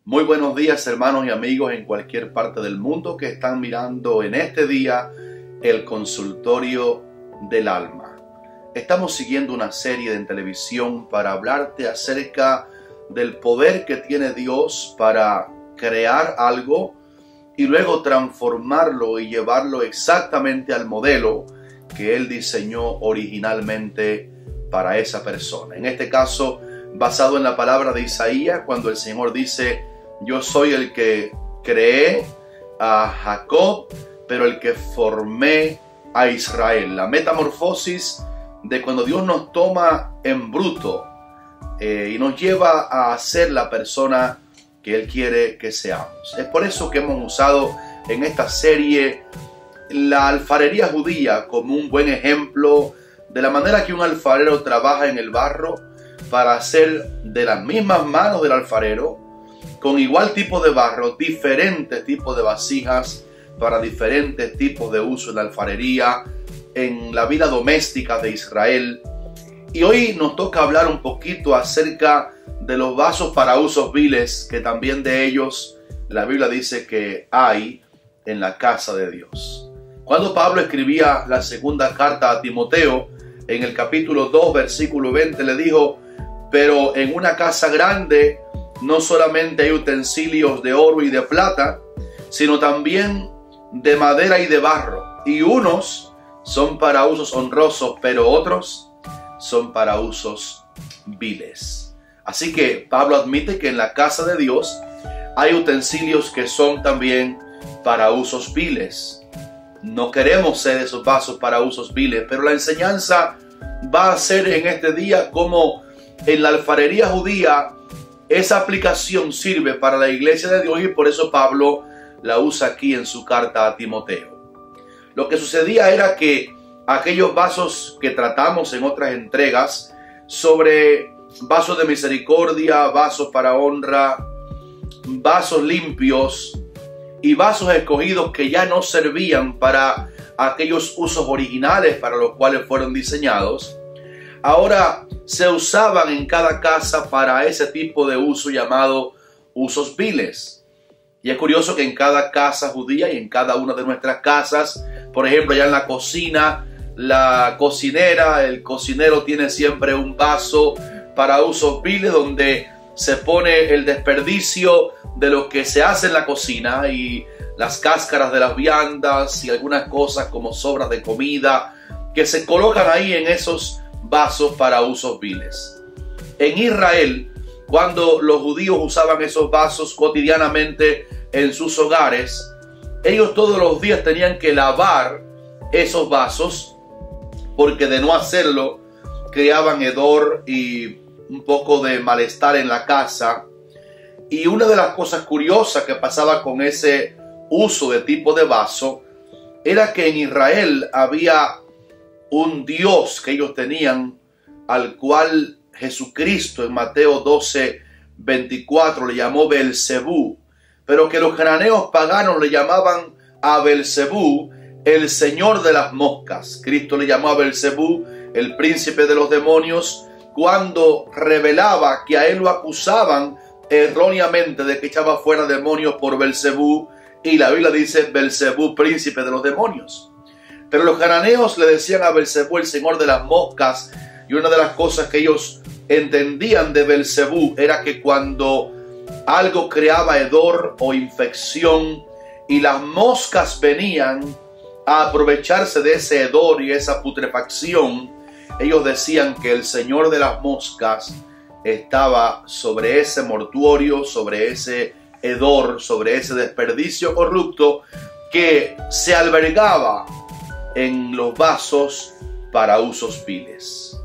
Muy buenos días, hermanos y amigos en cualquier parte del mundo que están mirando en este día el consultorio del alma. Estamos siguiendo una serie en televisión para hablarte acerca del poder que tiene Dios para crear algo y luego transformarlo y llevarlo exactamente al modelo que Él diseñó originalmente para esa persona. En este caso, basado en la palabra de Isaías, cuando el Señor dice: yo soy el que creé a Jacob, pero el que formé a Israel. La metamorfosis de cuando Dios nos toma en bruto y nos lleva a ser la persona que Él quiere que seamos. Es por eso que hemos usado en esta serie la alfarería judía como un buen ejemplo de la manera que un alfarero trabaja en el barro para hacer de las mismas manos del alfarero, con igual tipo de barro, diferentes tipos de vasijas para diferentes tipos de uso en la alfarería, en la vida doméstica de Israel. Y hoy nos toca hablar un poquito acerca de los vasos para usos viles, que también de ellos la Biblia dice que hay en la casa de Dios. Cuando Pablo escribía la segunda carta a Timoteo, en el capítulo 2, versículo 20, le dijo: pero en una casa grande no solamente hay utensilios de oro y de plata, sino también de madera y de barro. Y unos son para usos honrosos, pero otros son para usos viles. Así que Pablo admite que en la casa de Dios hay utensilios que son también para usos viles. No queremos ser esos vasos para usos viles, pero la enseñanza va a ser en este día como en la alfarería judía esa aplicación sirve para la iglesia de Dios, y por eso Pablo la usa aquí en su carta a Timoteo. Lo que sucedía era que aquellos vasos que tratamos en otras entregas sobre vasos de misericordia, vasos para honra, vasos limpios y vasos escogidos que ya no servían para aquellos usos originales para los cuales fueron diseñados, ahora se usaban en cada casa para ese tipo de uso llamado usos viles. Y es curioso que en cada casa judía y en cada una de nuestras casas, por ejemplo, allá en la cocina, la cocinera, el cocinero tiene siempre un vaso para usos viles donde se pone el desperdicio de lo que se hace en la cocina y las cáscaras de las viandas y algunas cosas como sobras de comida que se colocan ahí en esos vasos para usos viles. En Israel, cuando los judíos usaban esos vasos cotidianamente en sus hogares, ellos todos los días tenían que lavar esos vasos, porque de no hacerlo creaban hedor y un poco de malestar en la casa. Y una de las cosas curiosas que pasaba con ese uso de tipo de vaso era que en Israel había un Dios que ellos tenían, al cual Jesucristo en Mateo 12:24 le llamó Belzebú, pero que los cananeos paganos le llamaban a Belzebú el señor de las moscas. Cristo le llamó a Belzebú el príncipe de los demonios cuando revelaba que a él lo acusaban erróneamente de que echaba fuera demonios por Belzebú, y la Biblia dice Belzebú, príncipe de los demonios. Pero los cananeos le decían a Belzebú el señor de las moscas, y una de las cosas que ellos entendían de Belzebú era que cuando algo creaba hedor o infección y las moscas venían a aprovecharse de ese hedor y esa putrefacción, ellos decían que el señor de las moscas estaba sobre ese mortuorio, sobre ese hedor, sobre ese desperdicio corrupto que se albergaba en los vasos para usos viles.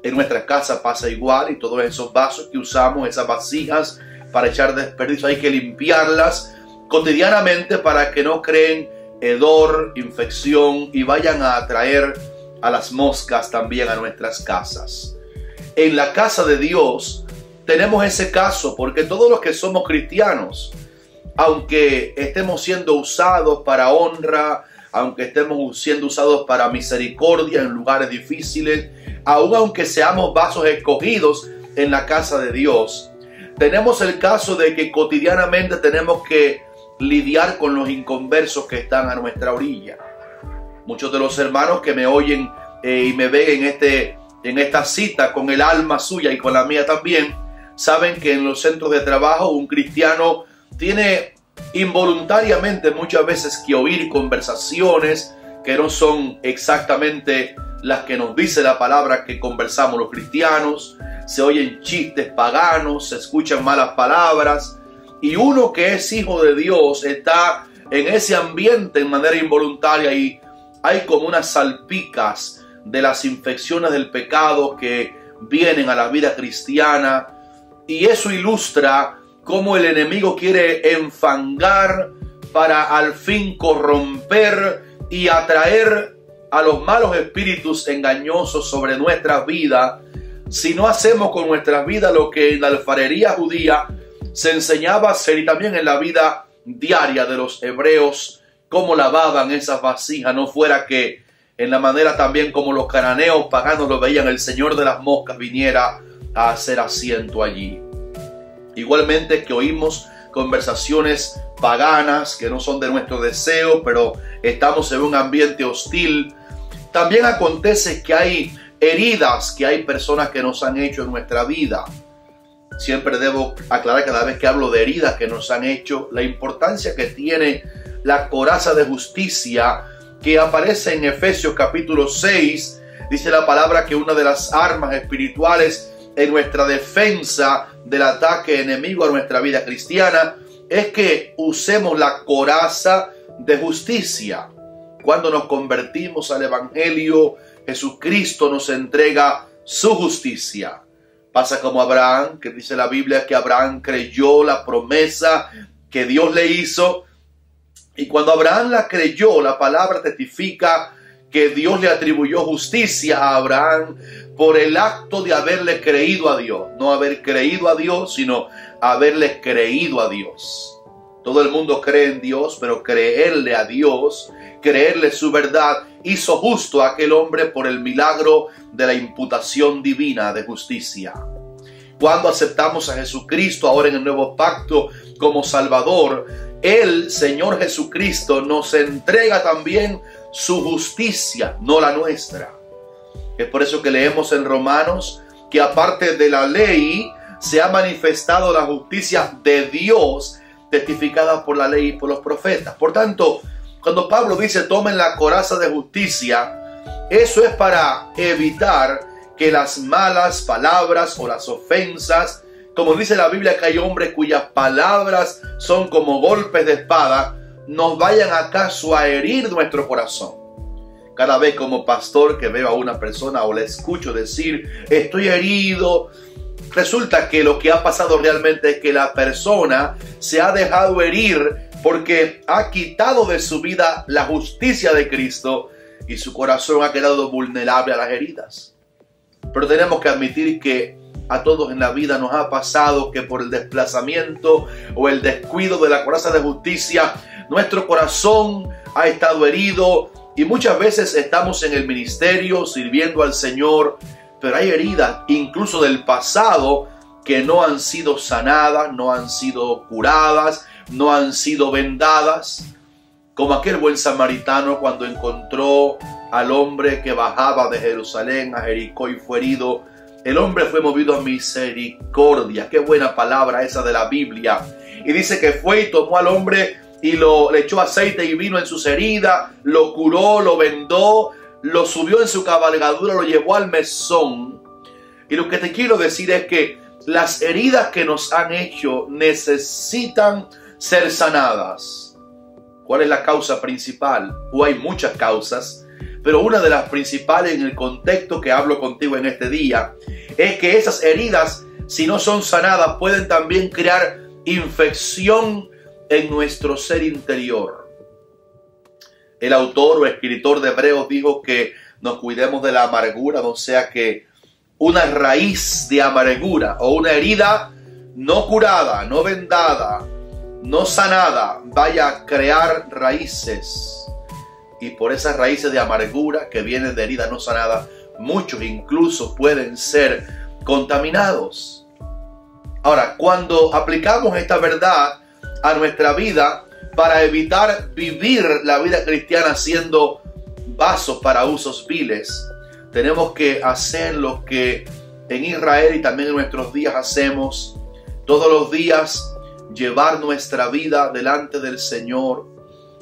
En nuestra casa pasa igual, y todos esos vasos que usamos, esas vasijas para echar desperdicio, hay que limpiarlas cotidianamente para que no creen hedor, infección y vayan a atraer a las moscas también a nuestras casas. En la casa de Dios tenemos ese caso, porque todos los que somos cristianos, aunque estemos siendo usados para honra, aunque estemos siendo usados para misericordia en lugares difíciles, aun aunque seamos vasos escogidos en la casa de Dios, tenemos el caso de que cotidianamente tenemos que lidiar con los inconversos que están a nuestra orilla. Muchos de los hermanos que me oyen y me ven en esta cita con el alma suya y con la mía también, saben que en los centros de trabajo un cristiano tiene involuntariamente muchas veces que oír conversaciones que no son exactamente las que nos dice la palabra que conversamos los cristianos. Se oyen chistes paganos, se escuchan malas palabras, y uno que es hijo de Dios está en ese ambiente en manera involuntaria, y hay como unas salpicas de las infecciones del pecado que vienen a la vida cristiana, y eso ilustra cómo el enemigo quiere enfangar para al fin corromper y atraer a los malos espíritus engañosos sobre nuestras vidas, si no hacemos con nuestras vidas lo que en la alfarería judía se enseñaba a hacer, y también en la vida diaria de los hebreos, cómo lavaban esas vasijas. No fuera que en la manera también como los cananeos paganos lo veían, el Señor de las moscas viniera a hacer asiento allí. Igualmente que oímos conversaciones paganas que no son de nuestro deseo, pero estamos en un ambiente hostil. También acontece que hay heridas que hay personas que nos han hecho en nuestra vida. Siempre debo aclarar cada vez que hablo de heridas que nos han hecho, la importancia que tiene la coraza de justicia que aparece en Efesios capítulo 6. Dice la palabra que una de las armas espirituales en nuestra defensa del ataque enemigo a nuestra vida cristiana es que usemos la coraza de justicia. Cuando nos convertimos al Evangelio, Jesucristo nos entrega su justicia. Pasa como Abraham, que dice la Biblia que Abraham creyó la promesa que Dios le hizo, y cuando Abraham la creyó, la palabra testifica que Dios le atribuyó justicia a Abraham por el acto de haberle creído a Dios. No haber creído a Dios, sino haberle creído a Dios. Todo el mundo cree en Dios, pero creerle a Dios, creerle su verdad, hizo justo a aquel hombre por el milagro de la imputación divina de justicia. Cuando aceptamos a Jesucristo ahora en el nuevo pacto como Salvador, el Señor Jesucristo nos entrega también su justicia, no la nuestra. Es por eso que leemos en Romanos que aparte de la ley se ha manifestado la justicia de Dios, testificada por la ley y por los profetas. Por tanto, cuando Pablo dice tomen la coraza de justicia, eso es para evitar que las malas palabras o las ofensas, como dice la Biblia que hay hombres cuyas palabras son como golpes de espada, nos vayan acaso a herir nuestro corazón. Cada vez como pastor que veo a una persona o le escucho decir estoy herido, resulta que lo que ha pasado realmente es que la persona se ha dejado herir porque ha quitado de su vida la justicia de Cristo y su corazón ha quedado vulnerable a las heridas. Pero tenemos que admitir que a todos en la vida nos ha pasado que por el desplazamiento o el descuido de la coraza de justicia, nuestro corazón ha estado herido y muchas veces estamos en el ministerio sirviendo al Señor, pero hay heridas incluso del pasado que no han sido sanadas, no han sido curadas, no han sido vendadas, como aquel buen samaritano cuando encontró al hombre que bajaba de Jerusalén a Jericó y fue herido. El hombre fue movido a misericordia. Qué buena palabra esa de la Biblia. Y dice que fue y tomó al hombre y le echó aceite y vino en sus heridas, lo curó, lo vendó, lo subió en su cabalgadura, lo llevó al mesón. Y lo que te quiero decir es que las heridas que nos han hecho necesitan ser sanadas. ¿Cuál es la causa principal? O hay muchas causas, pero una de las principales en el contexto que hablo contigo en este día es que esas heridas, si no son sanadas, pueden también crear infección en nuestro ser interior. El autor o escritor de Hebreos dijo que nos cuidemos de la amargura, no sea que una raíz de amargura o una herida no curada, no vendada, no sanada, vaya a crear raíces. Y por esas raíces de amargura que vienen de heridas no sanadas, muchos incluso pueden ser contaminados. Ahora, cuando aplicamos esta verdad a nuestra vida para evitar vivir la vida cristiana siendo vasos para usos viles, tenemos que hacer lo que en Israel y también en nuestros días hacemos todos los días: llevar nuestra vida delante del Señor.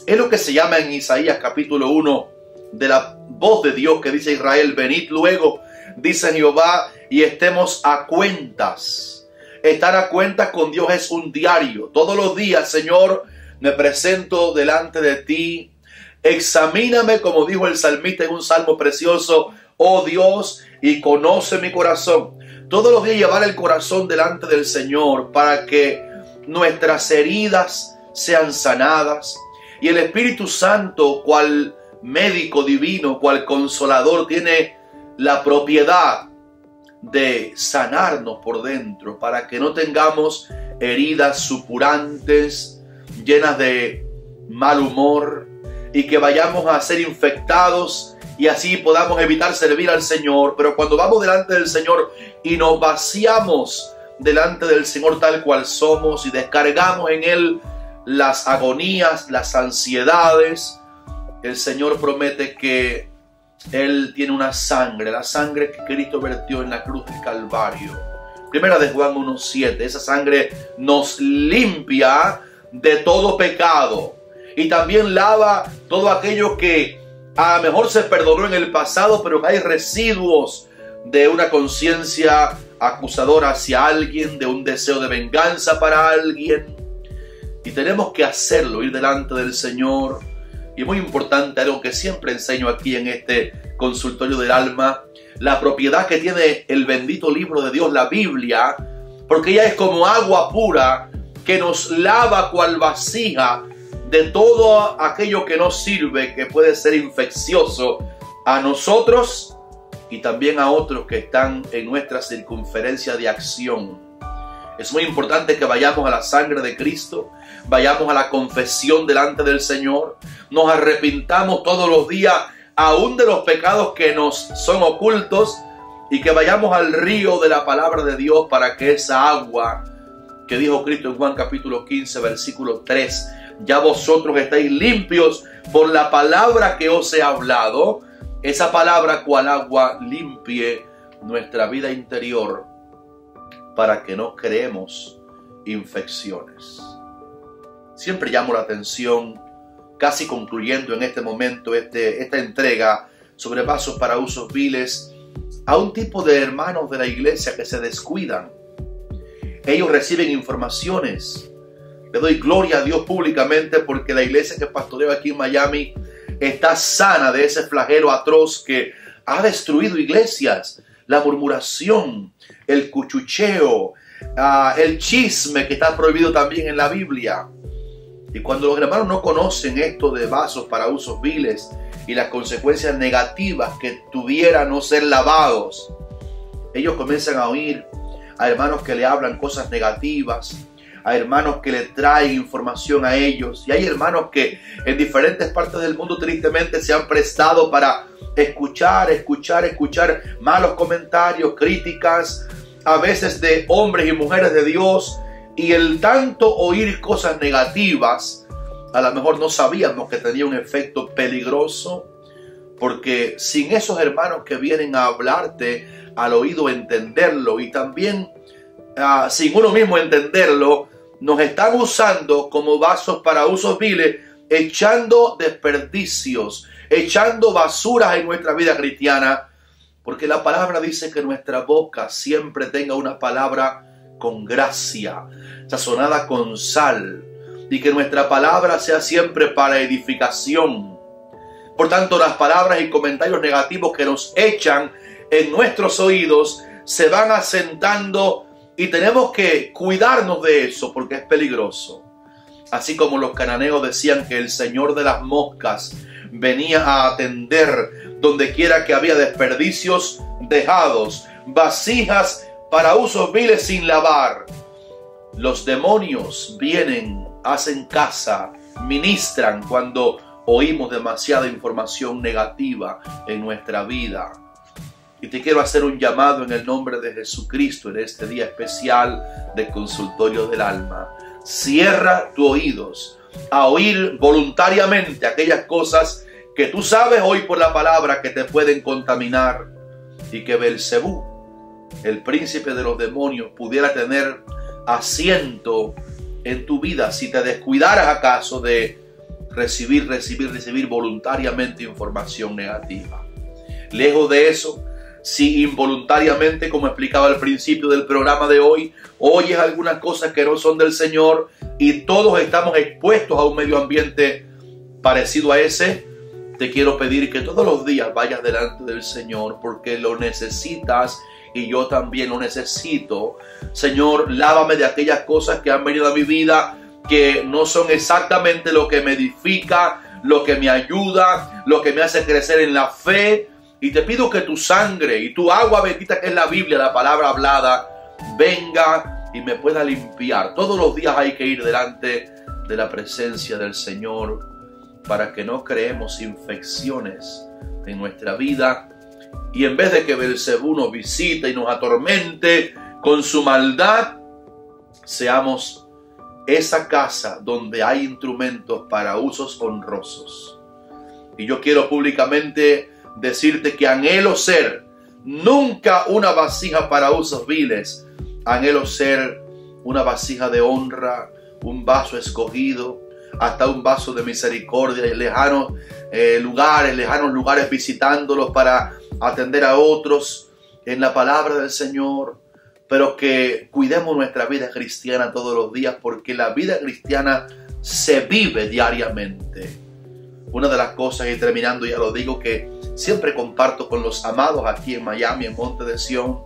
Es lo que se llama en Isaías capítulo 1 de la voz de Dios que dice: Israel, venid luego, dice Jehová, y estemos a cuentas. Estar a cuentas con Dios es un diario. Todos los días, Señor, me presento delante de ti. Examíname, como dijo el salmista en un salmo precioso, oh Dios, y conoce mi corazón. Todos los días llevar el corazón delante del Señor para que nuestras heridas sean sanadas. Y el Espíritu Santo, cual médico divino, cual consolador, tiene la propiedad de sanarnos por dentro para que no tengamos heridas supurantes, llenas de mal humor, y que vayamos a ser infectados y así podamos evitar servir al Señor. Pero cuando vamos delante del Señor y nos vaciamos delante del Señor tal cual somos y descargamos en Él las agonías, las ansiedades, el Señor promete que Él tiene una sangre, la sangre que Cristo vertió en la cruz del Calvario. Primera de Juan 1:7, esa sangre nos limpia de todo pecado y también lava todo aquello que a lo mejor se perdonó en el pasado, pero que hay residuos de una conciencia acusadora hacia alguien, de un deseo de venganza para alguien. Y tenemos que hacerlo, ir delante del Señor. Y muy importante, algo que siempre enseño aquí en este consultorio del alma, la propiedad que tiene el bendito libro de Dios, la Biblia, porque ella es como agua pura que nos lava cual vasija de todo aquello que no sirve, que puede ser infeccioso a nosotros y también a otros que están en nuestra circunferencia de acción. Es muy importante que vayamos a la sangre de Cristo, vayamos a la confesión delante del Señor, nos arrepintamos todos los días, aún de los pecados que nos son ocultos, y que vayamos al río de la palabra de Dios para que esa agua que dijo Cristo en Juan capítulo 15, versículo 3, ya vosotros estáis limpios por la palabra que os he hablado, esa palabra cual agua limpie nuestra vida interior para que no creemos infecciones. Siempre llamo la atención, casi concluyendo en este momento esta entrega sobre vasos para usos viles, a un tipo de hermanos de la iglesia que se descuidan. Ellos reciben informaciones. Le doy gloria a Dios públicamente porque la iglesia que pastoreo aquí en Miami está sana de ese flagelo atroz que ha destruido iglesias. La murmuración, el cuchucheo, el chisme que está prohibido también en la Biblia. Y cuando los hermanos no conocen esto de vasos para usos viles y las consecuencias negativas que tuviera no ser lavados, ellos comienzan a oír a hermanos que le hablan cosas negativas, a hermanos que le traen información a ellos. Y hay hermanos que en diferentes partes del mundo tristemente se han prestado para escuchar malos comentarios, críticas, a veces de hombres y mujeres de Dios. Y el tanto oír cosas negativas, a lo mejor no sabíamos que tenía un efecto peligroso, porque sin esos hermanos que vienen a hablarte al oído, entenderlo, y también sin uno mismo entenderlo, nos están usando como vasos para usos viles, echando desperdicios, echando basuras en nuestra vida cristiana, porque la palabra dice que nuestra boca siempre tenga una palabra con gracia, sazonada con sal, y que nuestra palabra sea siempre para edificación. Por tanto, las palabras y comentarios negativos que nos echan en nuestros oídos se van asentando, y tenemos que cuidarnos de eso porque es peligroso. Así como los cananeos decían que el Señor de las moscas venía a atender donde quiera que había desperdicios dejados, vasijas para usos viles sin lavar. Los demonios vienen, hacen casa, ministran cuando oímos demasiada información negativa en nuestra vida. Y te quiero hacer un llamado en el nombre de Jesucristo en este día especial de Consultorio del Alma. Cierra tus oídos a oír voluntariamente aquellas cosas que tú sabes hoy por la palabra que te pueden contaminar, y que Beelzebú, el príncipe de los demonios, pudiera tener asiento en tu vida si te descuidaras acaso de recibir voluntariamente información negativa. Lejos de eso, si involuntariamente, como explicaba al principio del programa de hoy, oyes algunas cosas que no son del Señor, y todos estamos expuestos a un medio ambiente parecido a ese, te quiero pedir que todos los días vayas delante del Señor, porque lo necesitas y yo también lo necesito. Señor, lávame de aquellas cosas que han venido a mi vida que no son exactamente lo que me edifica, lo que me ayuda, lo que me hace crecer en la fe. Y te pido que tu sangre y tu agua bendita, que es la Biblia, la palabra hablada, venga y me pueda limpiar. Todos los días hay que ir delante de la presencia del Señor para que no creemos infecciones en nuestra vida. Y en vez de que Beelzebú nos visite y nos atormente con su maldad, seamos esa casa donde hay instrumentos para usos honrosos. Y yo quiero públicamente decirte que anhelo ser nunca una vasija para usos viles. Anhelo ser una vasija de honra, un vaso escogido, hasta un vaso de misericordia, en lejanos lugares visitándolos para atender a otros en la palabra del Señor. Pero que cuidemos nuestra vida cristiana todos los días, porque la vida cristiana se vive diariamente. Una de las cosas, y terminando ya lo digo, que siempre comparto con los amados aquí en Miami, en Monte de Sión,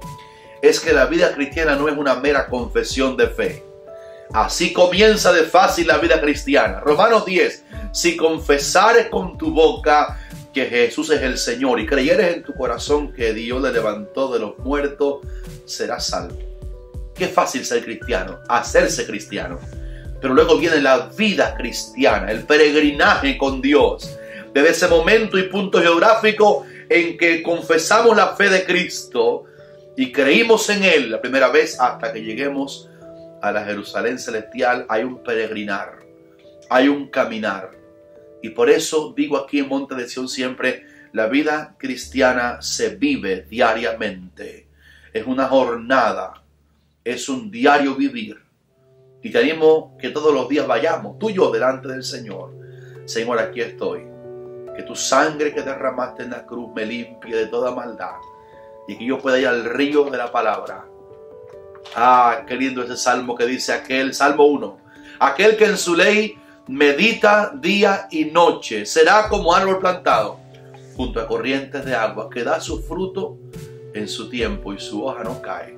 es que la vida cristiana no es una mera confesión de fe. Así comienza de fácil la vida cristiana. Romanos 10, si confesares con tu boca que Jesús es el Señor y creyeres en tu corazón que Dios le levantó de los muertos, serás salvo. Qué fácil ser cristiano, hacerse cristiano. Pero luego viene la vida cristiana, el peregrinaje con Dios. Desde ese momento y punto geográfico en que confesamos la fe de Cristo y creímos en Él la primera vez, hasta que lleguemos a la Jerusalén celestial, hay un peregrinar, hay un caminar. Y por eso digo aquí en Monte de Sión siempre, la vida cristiana se vive diariamente. Es una jornada, es un diario vivir. Y te animo que todos los días vayamos, tú y yo, delante del Señor. Señor, aquí estoy. Que tu sangre que derramaste en la cruz me limpie de toda maldad. Y que yo pueda ir al río de la palabra. Ah, qué lindo ese salmo que dice aquel, Salmo 1. Aquel que en su ley medita día y noche, será como árbol plantado junto a corrientes de agua, que da su fruto en su tiempo y su hoja no cae.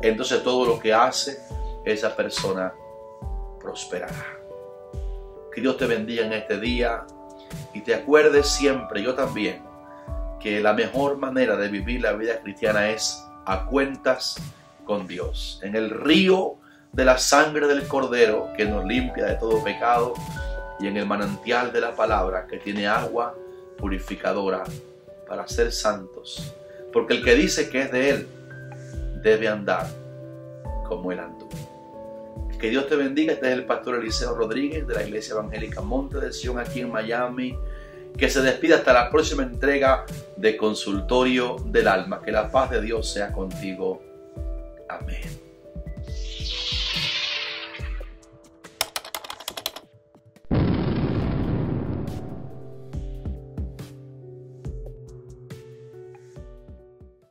Entonces todo lo que hace esa persona prosperará. Que Dios te bendiga en este día y te acuerdes siempre, yo también, que la mejor manera de vivir la vida cristiana es a cuentas con Dios, en el río de la sangre del Cordero que nos limpia de todo pecado, y en el manantial de la palabra que tiene agua purificadora para ser santos, porque el que dice que es de Él debe andar como Él andó. Que Dios te bendiga. Este es el pastor Eliseo Rodríguez de la Iglesia Evangélica Monte de Sión aquí en Miami, que se despide hasta la próxima entrega de Consultorio del Alma. Que la paz de Dios sea contigo. Amén.